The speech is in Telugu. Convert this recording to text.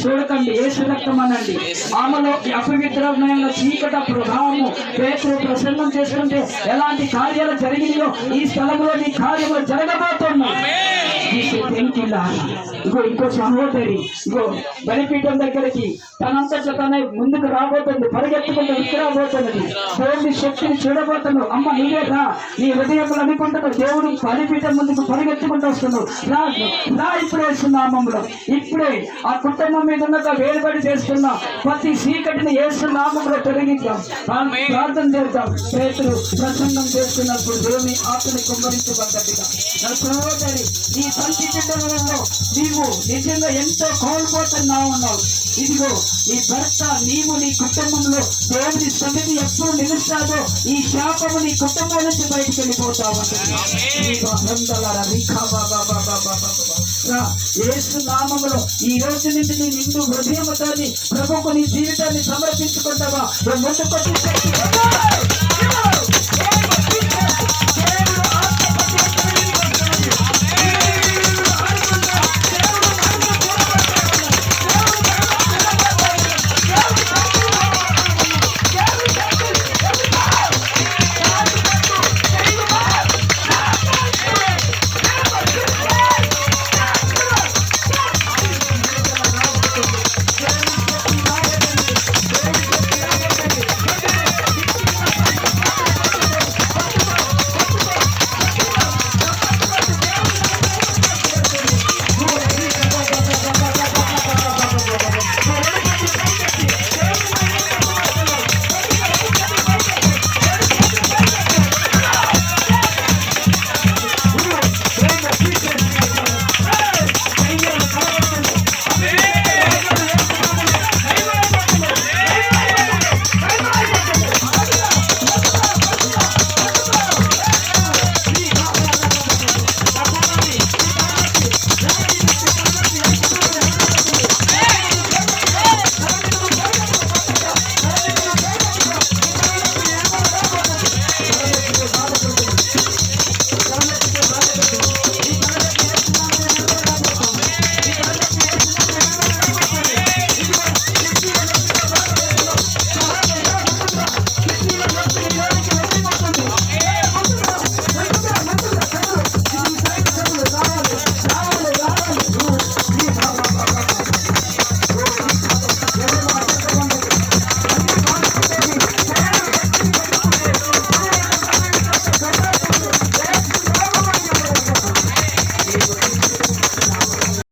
చూడకండి, యేసు రక్తం అనండి. ఆమెలో అపవిత్రమైన చీకట ప్రభావము పేతురు ప్రసన్నం చేసుకుంటే ఎలాంటి కార్యాలు జరిగినాయో ఈ స్థలంలో నీ కార్యములు జరగబోతున్నాయి. ఇంకో సహోదరి బలిపీఠం దగ్గరికి తనంతట తనే ముందుకు రాబోతుంది, పరిగెత్తుకుంటూ రాబోతున్నది. దేవుడి శక్తిని చూడబోతున్నావు. అమ్మ నీవే రా, నీ హృదయంలో అనుకుంటున్నావు. దేవుడు బలిపీఠం ముందుకు పరిగెత్తుకుంటూ వస్తున్నావు. రా ఇప్పుడే నామంలో, ఇప్పుడే ఆ కుటుంబం మీద ఉన్న వేలుబడి చేస్తున్నా ప్రతి చీకటిని యేసు నామంలో తొలగిద్దాం, ప్రార్థన చేద్దాం. పేతురు ప్రసంగం చేస్తున్నప్పుడు దేవుని ఆత్మని కుమ్మరించబడ్డట్టుగా నా సహోదరి, నీ సంచి చిట్టలలో నీవు నిజంగా ఎంతో కోల్పోతున్నావు. ఇదిగో ఈ భర్త, నీవు నీ కుటుంబంలో దేవుని సన్నిధి ఎప్పుడు నిలుస్తాదో ఈ శాపము నీ కుటుంబం నుంచి బయటకు వెళ్ళిపోతావు. యేసు నామములో ఈ రోజు నుంచి నీ నిండు హృదయముతో ప్రభువుకు నీ జీవితాన్ని సమర్పించుకుంటావా? ముందుకొచ్చి